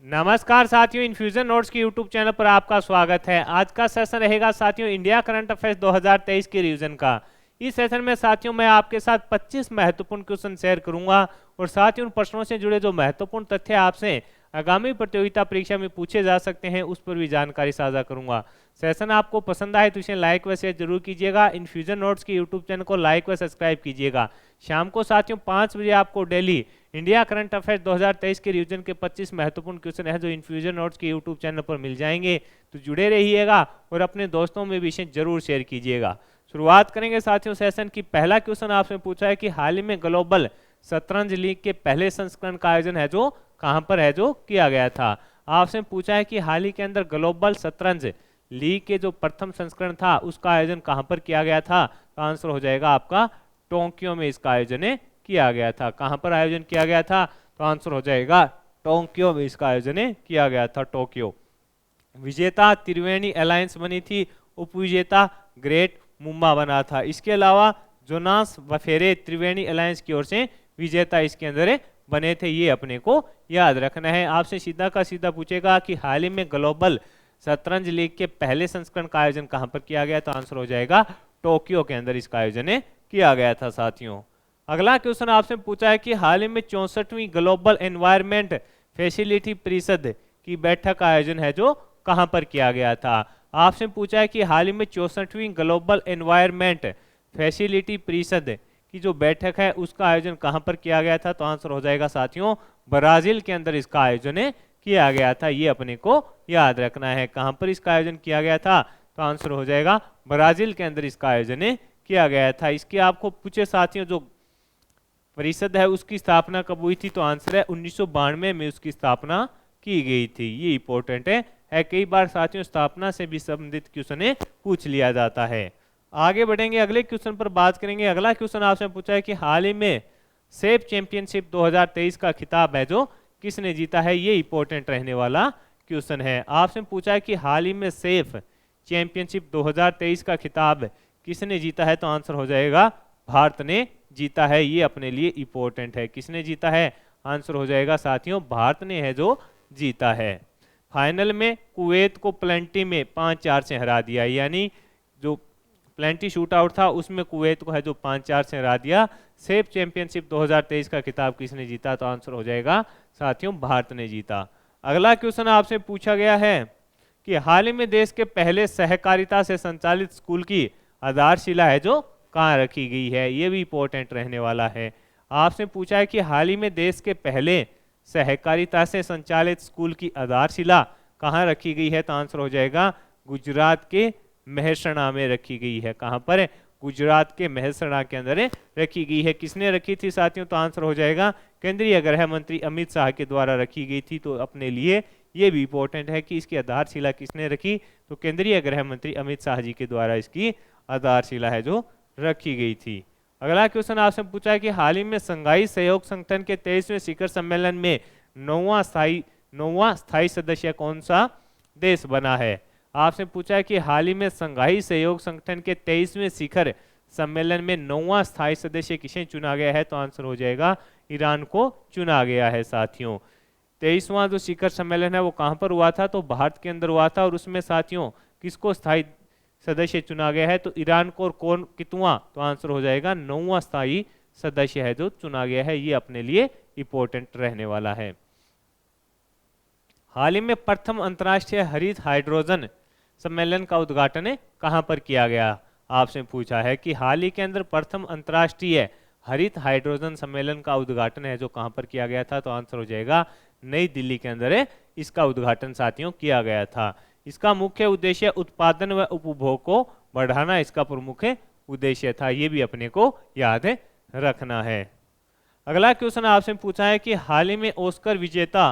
नमस्कार साथियों, infusion notes के यूट्यूब चैनल पर आपका स्वागत है। आज का सेशन रहेगा साथियों इंडिया करंट अफेयर्स 2023 के रिवीजन का। इस सेशन में साथियों मैं आपके साथ 25 महत्वपूर्ण क्वेश्चन शेयर करूंगा और साथ ही उन प्रश्नों से जुड़े जो महत्वपूर्ण तथ्य आपसे आगामी प्रतियोगिता परीक्षा में पूछे जा सकते हैं उस पर भी जानकारी साझा करूंगा। सेशन आपको पसंद आए तो इसे लाइक व शेयर जरूर कीजिएगा। इन्फ्यूजन नोट्स के यूट्यूब चैनल को लाइक व सब्सक्राइब कीजिएगा। शाम को साथियों 5 बजे आपको डेली इंडिया करंट अफेयर्स 2023 के रिवीजन के 25 महत्वपूर्ण क्वेश्चन है जो इन्फ्यूजन नोट्स के यूट्यूब चैनल पर मिल जाएंगे, तो जुड़े रहिएगा और अपने दोस्तों में भी इसे जरूर शेयर कीजिएगा। शुरुआत करेंगे साथियों सेशन की। पहला क्वेश्चन आपसे पूछा है कि हाल ही में ग्लोबल शतरंज लीग के पहले संस्करण का आयोजन है जो कहां पर है जो किया गया था। आपसे पूछा है कि हाल ही के अंदर ग्लोबल शतरंज लीग के जो प्रथम संस्करण था उसका आयोजन कहां पर किया गया था, तो आंसर हो जाएगा आपका टोक्यो में इसका आयोजन किया गया था। कहां पर आयोजन किया गया था, तो आंसर हो जाएगा टोक्यो में इसका आयोजन किया गया था, टोक्यो। विजेता त्रिवेणी अलायंस बनी थी, उपविजेता ग्रेट मुम्बा बना था। इसके अलावा जोनास वफेरे त्रिवेणी अलायंस की ओर से विजेता इसके अंदर बने थे, ये अपने को याद रखना है। आपसे सीधा का सीधा पूछेगा कि हाल ही में ग्लोबल शतरंज लीग के पहले संस्करण का आयोजन कहां पर किया गया, तो आंसर हो जाएगा टोक्यो के अंदर इसका आयोजन किया गया था साथियों। अगला क्वेश्चन आपसे पूछा है कि हाल ही में 64वीं ग्लोबल एनवायरनमेंट फैसिलिटी परिषद की बैठक का आयोजन है जो कहां पर किया गया था। आपसे पूछा है कि हाल ही में 64वीं ग्लोबल एनवायरनमेंट फैसिलिटी परिषद की जो बैठक है उसका आयोजन कहां पर किया गया था, तो आंसर हो जाएगा साथियों ब्राजील के अंदर इसका आयोजन किया गया था, ये अपने को याद रखना है। कहां पर इसका आयोजन किया गया था, तो आंसर हो जाएगा ब्राजील के अंदर इसका आयोजन किया गया था। इसके आपको पूछे साथियों जो परिषद है उसकी स्थापना कब हुई थी, तो आंसर है 1992 में उसकी स्थापना की गई थी, ये इंपॉर्टेंट है। कई बार साथियों स्थापना से भी संबंधित क्वेश्चन पूछ लिया जाता है। आगे बढ़ेंगे, अगले क्वेश्चन पर बात करेंगे। अगला क्वेश्चन आपसे पूछा है कि हाल ही में सेफ चैंपियनशिप 2023 का खिताब है जो किसने जीता है, ये इंपॉर्टेंट रहने वाला क्वेश्चन है। आपसे पूछा है कि हाल ही में सेफ चैंपियनशिप 2023 का खिताब किसने जीता है, तो आंसर हो जाएगा भारत ने जीता है, ये अपने लिए इंपॉर्टेंट है। किसने जीता है, आंसर हो जाएगा साथियों भारत ने है जो जीता है। फाइनल में कुवैत को प्लेंटी में 5-4 से हरा दिया, यानी जो प्लेंटी शूट आउट था उसमें कुवैत को है जो 5-4 से हरा दिया। सेफ चैंपियनशिप 2023 का खिताब किसने जीता, तो आंसर हो जाएगा साथियों भारत ने जीता। अगला क्वेश्चन आपसे पूछा गया है कि हाल ही में देश के पहले सहकारिता से संचालित स्कूल की आधारशिला है जो कहाँ रखी गई है, ये भी इंपॉर्टेंट रहने वाला है। आपसे पूछा है कि हाल ही में देश के पहले सहकारिता से संचालित स्कूल की आधारशिला कहाँ रखी गई है, तो आंसर हो जाएगा गुजरात के मेहसणा में रखी गई है। कहाँ पर, गुजरात के मेहसणा के अंदर रखी गई है। किसने रखी थी साथियों, तो आंसर हो जाएगा केंद्रीय गृह मंत्री अमित शाह के द्वारा रखी गई थी। तो अपने लिए ये भी इंपॉर्टेंट है कि इसकी आधारशिला किसने रखी, तो केंद्रीय गृह मंत्री अमित शाह जी के द्वारा इसकी आधारशिला है जो रखी गई थी। अगला क्वेश्चन आपसे पूछा है कि हाल ही में संघाई सहयोग संगठन के 23वें शिखर सम्मेलन में नौवां स्थायी सदस्य कौन सा देश बना है। आपसे पूछा है कि हाल ही में संघाई सहयोग संगठन के 23वें शिखर सम्मेलन में नौवां स्थायी सदस्य किसे चुना गया है, तो आंसर हो जाएगा ईरान को चुना गया है साथियों। 23वां जो शिखर सम्मेलन है वो कहां पर हुआ था, तो भारत के अंदर हुआ था और उसमें साथियों किसको स्थायी सदस्य चुना गया है, तो ईरान को। और कौन कितवां, तो आंसर हो जाएगा 9वां स्थायी सदस्य है जो चुना गया है, ये अपने लिए इंपॉर्टेंट रहने वाला है। हाल ही में प्रथम अंतर्राष्ट्रीय हरित हाइड्रोजन सम्मेलन का उद्घाटन कहां पर किया गया। आपसे पूछा है कि हाल ही के अंदर प्रथम अंतर्राष्ट्रीय हरित हाइड्रोजन सम्मेलन का उद्घाटन है जो कहां पर किया गया था, तो आंसर हो जाएगा नई दिल्ली के अंदर इसका उद्घाटन साथियों किया गया था। इसका मुख्य उद्देश्य उत्पादन व उपभोग को बढ़ाना इसका प्रमुख उद्देश्य था, ये भी अपने को याद रखना है। अगला क्वेश्चन आपसे पूछा है कि हाल ही में ऑस्कर विजेता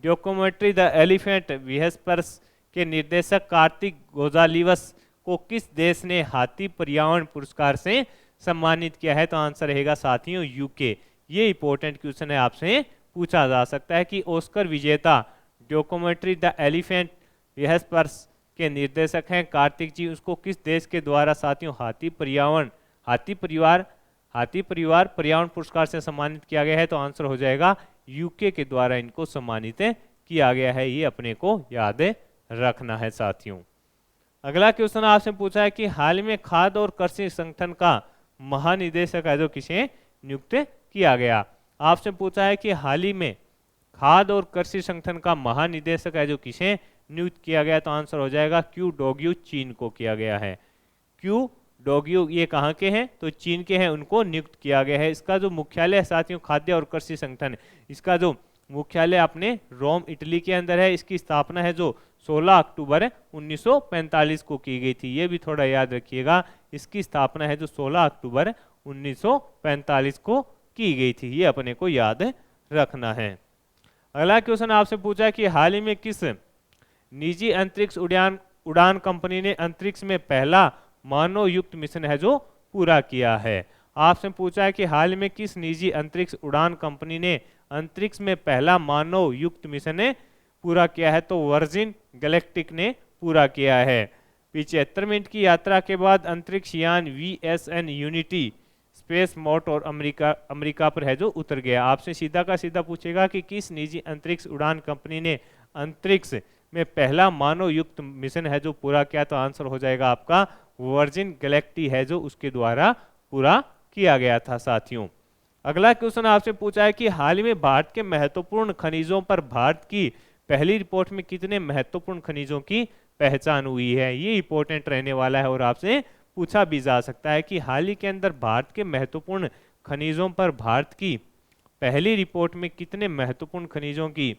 डॉक्यूमेंट्री द एलिफेंट व्हिस्परर्स के निर्देशक कार्तिक गोंजाल्विस को किस देश ने हाथी पर्यावरण पुरस्कार से सम्मानित किया है, तो आंसर रहेगा साथियों यूके। ये इंपॉर्टेंट क्वेश्चन है, आपसे पूछा जा सकता है कि ऑस्कर विजेता डॉक्यूमेंट्री द एलिफेंट व्हिस्परर्स के निर्देशक हैं कार्तिक जी, उसको किस देश के द्वारा साथियों हाथी परिवार पर्यावरण पुरस्कार से सम्मानित किया गया है, तो आंसर हो जाएगा यूके के द्वारा इनको सम्मानित किया गया है, ये अपने को याद रखना है साथियों। अगला क्वेश्चन आपसे पूछा है कि हाल में खाद्य और कृषि संगठन का महानिदेशक है जो किसे नियुक्त किया गया। आपसे पूछा है कि हाल ही में खाद्य और कृषि संगठन का महानिदेशक है जो किसे नियुक्त किया गया, तो आंसर हो जाएगा क्यू डोग्यू, चीन को किया गया है। क्यू डोग्यू ये कहाँ के हैं, तो चीन के हैं, उनको नियुक्त किया गया है। इसका जो मुख्यालय है साथियों खाद्य और कृषि संगठन, इसका जो मुख्यालय अपने रोम इटली के अंदर है। इसकी स्थापना है जो 16 अक्टूबर 1945 को की गई थी, ये भी थोड़ा याद रखिएगा। इसकी स्थापना है जो 16 अक्टूबर 1945 को की गई थी, ये अपने को याद रखना है। अगला क्वेश्चन आपसे पूछा है कि हाल ही में किस निजी अंतरिक्ष उड़ान कंपनी ने अंतरिक्ष में पहला मानव युक्त मिशन है जो पूरा किया है। आपसे पूछा है कि हाल में किस निजी अंतरिक्ष उड़ान कंपनी ने अंतरिक्ष में पहला मानव युक्त मिशन पूरा किया है, तो वर्जिन गैलेक्टिक ने पूरा किया है। 75 मिनट की यात्रा के बाद अंतरिक्ष यान VSN यूनिटी स्पेस मोट और अमेरिका पर है जो उतर गया। आपसे सीधा का सीधा पूछेगा कि किस निजी अंतरिक्ष उड़ान कंपनी ने अंतरिक्ष में पहला मानव युक्त मिशन है जो पूरा किया, तो आंसर हो जाएगा आपका वर्जिन गैलेक्टी है जो उसके द्वारा पूरा किया गया था साथियों। अगला क्वेश्चन आपसे पूछा है कि हाल ही में भारत के महत्वपूर्ण खनिजों पर भारत की पहली रिपोर्ट में कितने महत्वपूर्ण खनिजों की पहचान हुई है, ये इंपॉर्टेंट रहने वाला है और आपसे पूछा भी जा सकता है कि हाल ही के अंदर भारत के महत्वपूर्ण खनिजों पर भारत की पहली रिपोर्ट में कितने महत्वपूर्ण खनिजों की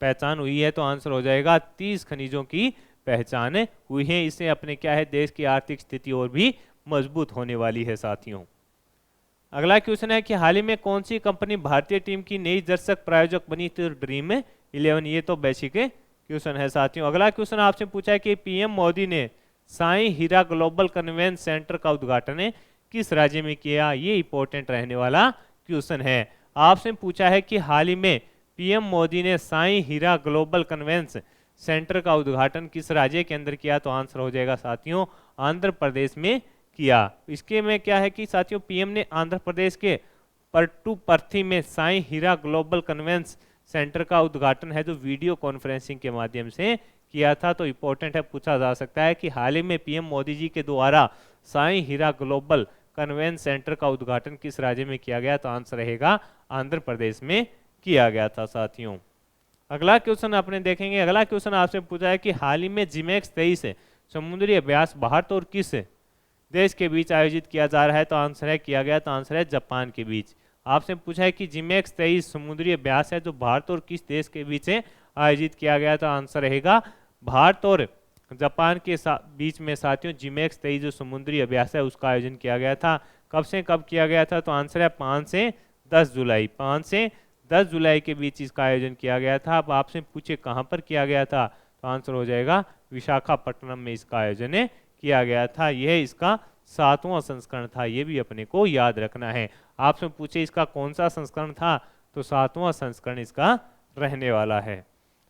पहचान हुई है, तो आंसर हो जाएगा 30 खनिजों की पहचान हुई है। इससे अपने क्या है देश की आर्थिक स्थिति और भी मजबूत होने वाली है साथियों। अगला क्वेश्चन है कि हाल ही में कौन सी कंपनी भारतीय टीम की नई दर्शक प्रायोजक बनी थी, ड्रीम 11, ये तो बेसिक क्वेश्चन है साथियों। अगला क्वेश्चन आपसे पूछा है कि पीएम मोदी ने साई हीरा ग्लोबल कन्वेंशन सेंटर का उद्घाटन किस राज्य में किया, ये इंपॉर्टेंट रहने वाला क्वेश्चन है। आपसे पूछा है कि हाल ही में पीएम मोदी ने साई हीरा ग्लोबल कन्वेंशन सेंटर का उद्घाटन किस राज्य के अंदर किया, तो आंसर हो जाएगा साथियों आंध्र प्रदेश में किया। इसके में क्या है कि साथियों पीएम ने आंध्र प्रदेश के पर्टुपर्थी में साई हीरा ग्लोबल कन्वेंशन सेंटर का उद्घाटन है जो वीडियो कॉन्फ्रेंसिंग के माध्यम से किया था, तो इंपॉर्टेंट है, पूछा जा सकता है कि हाल ही में पीएम मोदी जी के द्वारा साई हीरा ग्लोबल कन्वेंशन सेंटर का उद्घाटन किस राज्य में किया गया, तो आंसर रहेगा आंध्र प्रदेश में किया गया था साथियों। अगला क्वेश्चन अपने देखेंगे। अगला क्वेश्चन आपसे पूछा है कि हाल ही में जिमेक्स 23 समुद्री अभ्यास भारत और किस देश के बीच आयोजित किया जा रहा है, तो आंसर है किया गया, तो आंसर है जापान के बीच। आपसे पूछा है कि जिमेक्स 23 समुद्री अभ्यास है जो भारत और किस देश के बीच आयोजित किया गया, तो आंसर रहेगा भारत और जापान के बीच में साथियों जिमेक्स 23 जो समुद्री अभ्यास है उसका आयोजन किया गया था। कब से कब किया गया था, तो आंसर है 5 से 10 जुलाई, 5 से 10 जुलाई के बीच इसका आयोजन किया गया था। अब आपसे पूछे कहाँ पर किया गया था, तो आंसर हो जाएगा विशाखापट्टनम में इसका आयोजन किया गया था। यह इसका 7वां संस्करण था, ये भी अपने को याद रखना है। आपसे पूछे इसका कौन सा संस्करण था, तो 7वां संस्करण इसका रहने वाला है।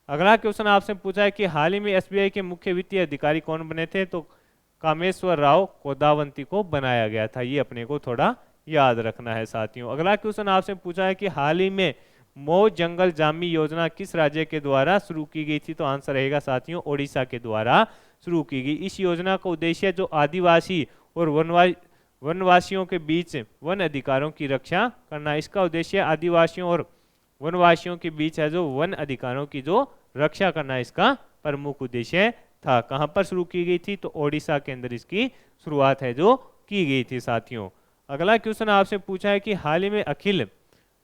अगला क्वेश्चन आपसे पूछा है कि हाल ही में एसबीआई के मुख्य वित्तीय अधिकारी कौन बने थे, तो कामेश्वर राव कोदावंती को बनाया गया था, ये अपने को थोड़ा याद रखना है साथियों। अगला क्वेश्चन आपसे पूछा है कि हाल ही में मऊ जंगल जामी योजना किस राज्य के द्वारा शुरू की गई थी, तो आंसर रहेगा साथियों ओडिशा के द्वारा शुरू की गई। इस योजना का उद्देश्य जो आदिवासी और वनवासियों के बीच वन अधिकारों की रक्षा करना। इसका उद्देश्य आदिवासियों और वनवासियों के बीच है जो वन अधिकारों की जो रक्षा करना इसका प्रमुख उद्देश्य था। कहां पर शुरू की गई थी, तो ओडिशा के अंदर इसकी शुरुआत है जो की गई थी साथियों। अगला क्वेश्चन आपसे पूछा है कि हाल ही में अखिल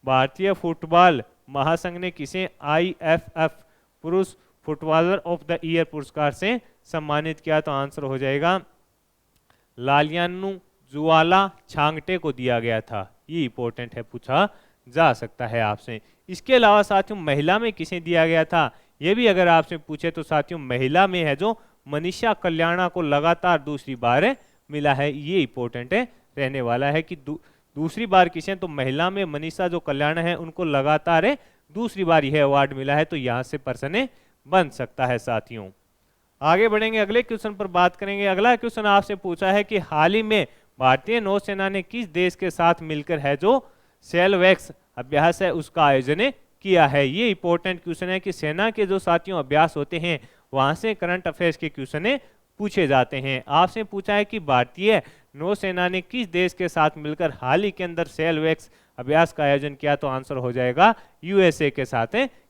भारतीय फुटबॉल महासंघ ने किसे IFF पुरुष फुटबॉलर ऑफ द ईयर पुरस्कार से सम्मानित किया, तो आंसर हो जाएगा लालियानु जुवाला छांगटे को दिया गया था। ये इंपॉर्टेंट है, पूछा जा सकता है आपसे। इसके अलावा साथियों महिला में किसे दिया गया था, ये भी अगर आपसे पूछे तो साथियों महिला में है जो मनीषा कल्याणा को लगातार दूसरी बार मिला है। ये इंपॉर्टेंट है रहने वाला है कि दूसरी बार किसे, तो महिला में मनीषा जो कल्याण है उनको लगातार दूसरी बार यह अवार्ड मिला है, तो यहां से पर्सन बन सकता है साथियों। आगे बढ़ेंगे, अगले क्वेश्चन पर बात करेंगे। अगला क्वेश्चन आपसे पूछा है कि हाल ही में भारतीय नौसेना ने किस देश के साथ मिलकर है जो सेलवैक्स अभ्यास है उसका आयोजन किया है। ये इंपॉर्टेंट क्वेश्चन है कि सेना के जो साथियों अभ्यास होते हैं वहां से करंट अफेयर्स के क्वेश्चन पूछे जाते हैं। आपसे पूछा है कि भारतीय नौसेना ने किस देश के साथ मिलकर हाल ही के अंदर सेलवेक्स अभ्यास का आयोजन किया, तो आंसर हो जाएगा यूएसए के साथ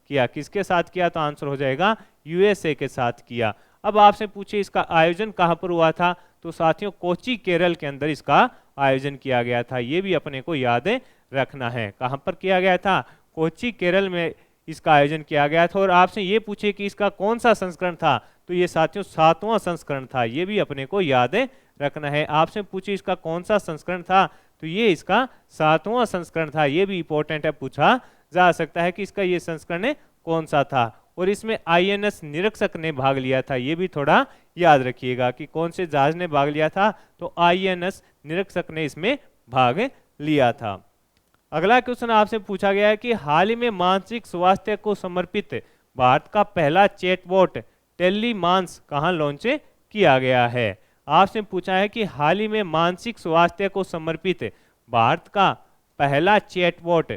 किया। किसके साथ किया, तो आंसर हो जाएगा यूएसए के साथ किया। अब आपसे पूछे इसका आयोजन कहां पर हुआ था, तो साथियों कोच्चि केरल के अंदर इसका आयोजन किया गया था। ये भी अपने को याद रखना है। कहां पर किया गया था, कोच्चि केरल में इसका आयोजन किया गया था। और आपसे ये पूछे कि इसका कौन सा संस्करण था, तो ये साथियों 7वां संस्करण था। ये भी अपने को याद रखना है। आपसे पूछे इसका कौन सा संस्करण था, तो ये इसका 7वां संस्करण था। ये भी इंपॉर्टेंट है, पूछा जा सकता है कि इसका ये संस्करण कौन सा था। और इसमें आईएनएस निरीक्षक ने भाग लिया था। ये भी थोड़ा याद रखिएगा कि कौन से जहाज ने भाग लिया था, तो आईएनएस निरीक्षक ने इसमें भाग लिया था। अगला क्वेश्चन आपसे पूछा गया है कि हाल ही में मानसिक स्वास्थ्य को समर्पित भारत का पहला चैटबॉट टेलीमांस कहां लॉन्च किया गया है। आपसे पूछा है कि हाल ही में मानसिक स्वास्थ्य को समर्पित भारत का पहला चैटबॉट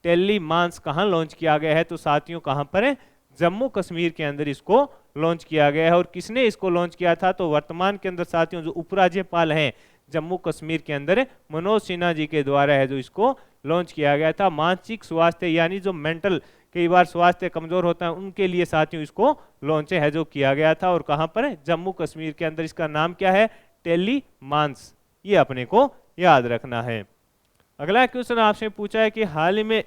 टेलीमांस कहां लॉन्च किया गया है, तो साथियों कहां पर है, जम्मू कश्मीर के अंदर इसको लॉन्च किया गया है। और किसने इसको लॉन्च किया था, तो वर्तमान के अंदर साथियों जो उपराज्यपाल हैं जम्मू कश्मीर के अंदर मनोज सिन्हा जी के द्वारा है जो इसको लॉन्च किया गया था। मानसिक स्वास्थ्य यानी जो मेंटल कई बार स्वास्थ्य कमजोर होता है उनके लिए साथियों इसको लॉन्च है जो किया गया था। और कहां पर है, जम्मू कश्मीर के अंदर। इसका नाम क्या है, टेलीमांस। ये अपने को याद रखना है। अगला क्वेश्चन आपसे पूछा है कि हाल ही में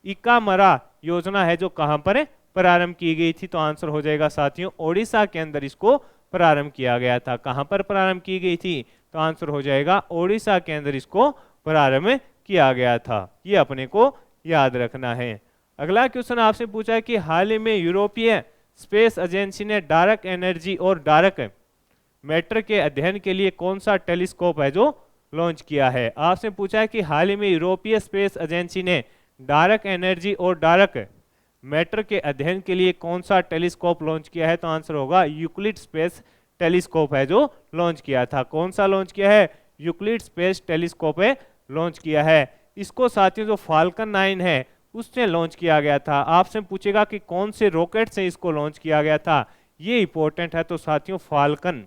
इकामरा योजना है जो कहां पर है प्रारंभ की गई थी, तो आंसर हो जाएगा साथियों ओडिशा के अंदर इसको प्रारंभ किया गया था। कहां पर प्रारंभ की गई थी, तो आंसर हो जाएगा ओडिशा के अंदर इसको प्रारंभ किया गया था। ये अपने को याद रखना है। अगला क्वेश्चन आपसे पूछा है कि हाल ही में यूरोपीय स्पेस एजेंसी ने डार्क एनर्जी और डार्क मैटर के अध्ययन के लिए कौन सा टेलीस्कोप है जो लॉन्च किया है। आपसे पूछा है कि हाल ही में यूरोपीय स्पेस एजेंसी ने डार्क एनर्जी और डार्क मैटर के अध्ययन के लिए कौन सा टेलीस्कोप लॉन्च किया है, तो आंसर होगा यूक्लिड स्पेस टेलीस्कोप है जो लॉन्च किया था। कौन सा लॉन्च किया है, यूक्लिड स्पेस टेलीस्कोप है लॉन्च किया है। इसको साथियों जो फाल्कन 9 है उससे लॉन्च किया गया था। आपसे पूछेगा कि कौन से रॉकेट से इसको लॉन्च किया गया था, ये इंपॉर्टेंट है। तो साथियों फाल्कन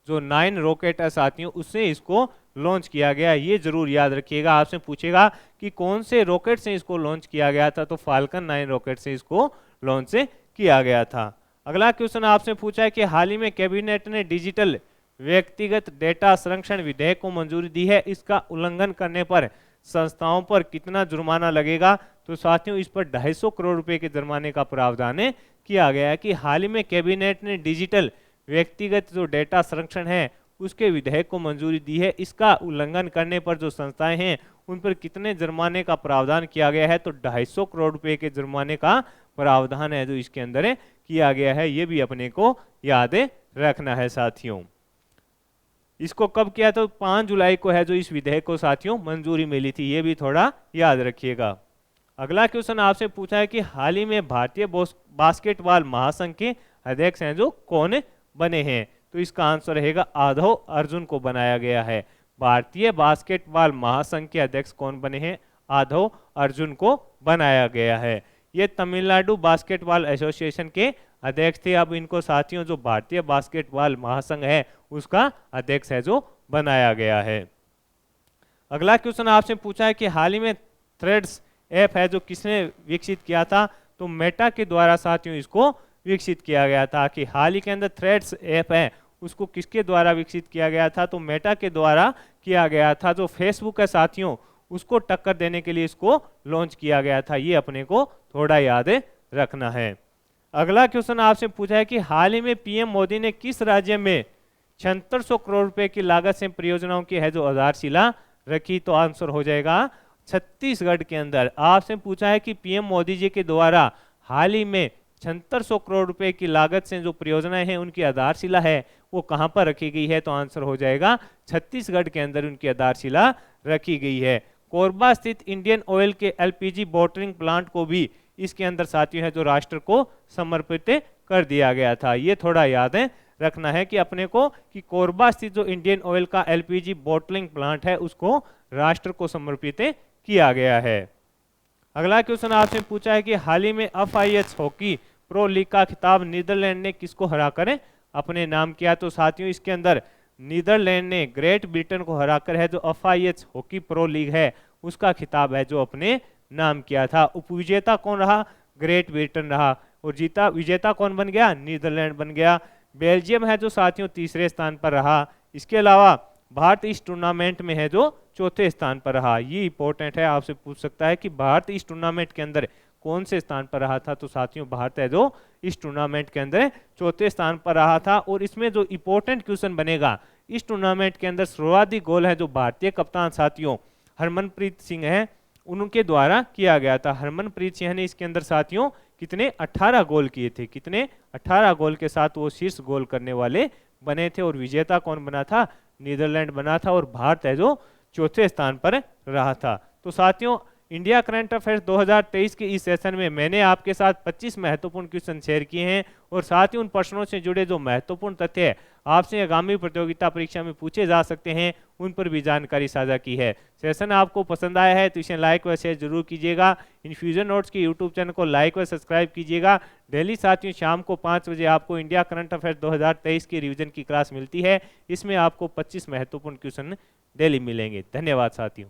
जो 9 रॉकेट है साथियों उससे इसको लॉन्च किया गया, ये जरूर याद रखिएगा। आपसे पूछेगा कि कौन से रॉकेट से इसको लॉन्च किया गया था, तो फाल्कन 9 रॉकेट से इसको लॉन्च किया गया था। अगला क्वेश्चन आपसे पूछा है कि हाल ही में कैबिनेट ने डिजिटल व्यक्तिगत डेटा संरक्षण विधेयक को मंजूरी दी है। इसका उल्लंघन करने पर संस्थाओं पर कितना जुर्माना लगेगा, तो साथियों इस पर 250 करोड़ रुपए के जुर्माने का प्रावधान किया गया है। कि हाल ही में कैबिनेट ने डिजिटल व्यक्तिगत जो डेटा संरक्षण है उसके विधेयक को मंजूरी दी है। इसका उल्लंघन करने पर जो संस्थाएं हैं उन पर कितने जुर्माने का प्रावधान किया गया है, तो 250 करोड़ रुपए के जुर्माने का प्रावधान है जो इसके अंदर किया गया है। ये भी अपने को याद रखना है साथियों। इसको कब किया, तो 5 जुलाई को है जो इस विधेयक को साथियों मंजूरी मिली थी। ये भी थोड़ा याद रखिएगा। अगला क्वेश्चन आपसे पूछा है कि हाल ही में भारतीय बास्केटबॉल महासंघ के अध्यक्ष हैं जो कौन बने हैं, तो इसका आंसर रहेगा आधव अर्जुन को बनाया गया है। भारतीय बास्केटबॉल महासंघ के अध्यक्ष कौन बने हैं, आधव अर्जुन को बनाया गया है। ये तमिलनाडु बास्केटबॉल एसोसिएशन के अध्यक्ष थे। अब इनको साथियों जो भारतीय बास्केटबॉल महासंघ है उसका अध्यक्ष है जो बनाया गया है। अगला क्वेश्चन आपसे पूछा है कि हाल ही में थ्रेड्स ऐप है जो किसने विकसित किया था, तो मेटा के द्वारा साथियों इसको विकसित किया गया था। कि हाल ही के अंदर थ्रेड्स ऐप है उसको किसके द्वारा विकसित किया गया था, तो मेटा के द्वारा किया गया था। जो फेसबुक है साथियों उसको टक्कर देने के लिए इसको लॉन्च किया गया था। ये अपने को थोड़ा याद रखना है। अगला क्वेश्चन आपसे पूछा है कि हाल ही में पीएम मोदी ने किस राज्य में 7600 करोड़ रुपए की लागत से परियोजनाओं की है जो आधारशिला रखी, तो आंसर हो जाएगा छत्तीसगढ़ के अंदर। आपसे पूछा है कि पीएम मोदी जी के द्वारा हाल ही में 7600 करोड़ रुपए की लागत से जो परियोजनाएं हैं उनकी आधारशिला है वो कहां पर रखी गई है, तो आंसर हो जाएगा छत्तीसगढ़ के अंदर उनकी आधारशिला रखी गई है। कोरबा स्थित इंडियन ऑयल के एलपीजी बोटलिंग प्लांट को भी इसके अंदर साथियों है जो राष्ट्र को समर्पित कर दिया गया था। ये थोड़ा याद रखना है कि अपने को कि कोरबा स्थित जो इंडियन ऑयल का एलपीजी बोटलिंग प्लांट है उसको राष्ट्र को समर्पित किया गया है। अगला क्वेश्चन आपसे पूछा है कि हाल ही में FIH हॉकी प्रो लीग का खिताब नीदरलैंड ने किसको हराकर अपने नाम किया। तो साथियों इसके अंदर नीदरलैंड ने ग्रेट ब्रिटेन को हराकर है जो FIH हॉकी प्रो लीग है उसका खिताब है जो अपने नाम किया था। उपविजेता कौन रहा, ग्रेट ब्रिटेन रहा, और जीता विजेता कौन बन गया, नीदरलैंड बन गया। बेल्जियम है जो साथियों तीसरे स्थान पर रहा। इसके अलावा भारत इस टूर्नामेंट में है जो चौथे स्थान पर रहा। ये इंपॉर्टेंट है, आपसे पूछ सकता है कि भारत इस टूर्नामेंट के अंदर कौन से स्थान पर रहा था। तो साथियों भारत है जो इस टूर्नामेंट के अंदर चौथे स्थान पर रहा था। और इसमें जो इंपॉर्टेंट क्वेश्चन बनेगा, इस टूर्नामेंट के अंदर सर्वाधिक गोल है जो भारतीय कप्तान साथियों हरमनप्रीत सिंह है उनके द्वारा किया गया था। हरमनप्रीत सिंह ने इसके अंदर साथियों कितने 18 गोल किए थे, कितने 18 गोल के साथ वो शीर्ष गोल करने वाले बने थे। और विजेता कौन बना था, नीदरलैंड बना था, और भारत है जो चौथे स्थान पर रहा था। तो साथियों इंडिया करंट अफेयर्स 2023 के इस सेशन में मैंने आपके साथ 25 महत्वपूर्ण क्वेश्चन शेयर किए हैं और साथ ही उन प्रश्नों से जुड़े जो महत्वपूर्ण तथ्य आपसे आगामी प्रतियोगिता परीक्षा में पूछे जा सकते हैं उन पर भी जानकारी साझा की है। सेशन आपको पसंद आया है तो इसे लाइक व शेयर जरूर कीजिएगा। इन्फ्यूजन नोट्स के यूट्यूब चैनल को लाइक व सब्सक्राइब कीजिएगा। डेली साथियों शाम को 5 बजे आपको इंडिया करंट अफेयर्स 2023 की रिवीजन की क्लास मिलती है। इसमें आपको 25 महत्वपूर्ण क्वेश्चन डेली मिलेंगे। धन्यवाद साथियों।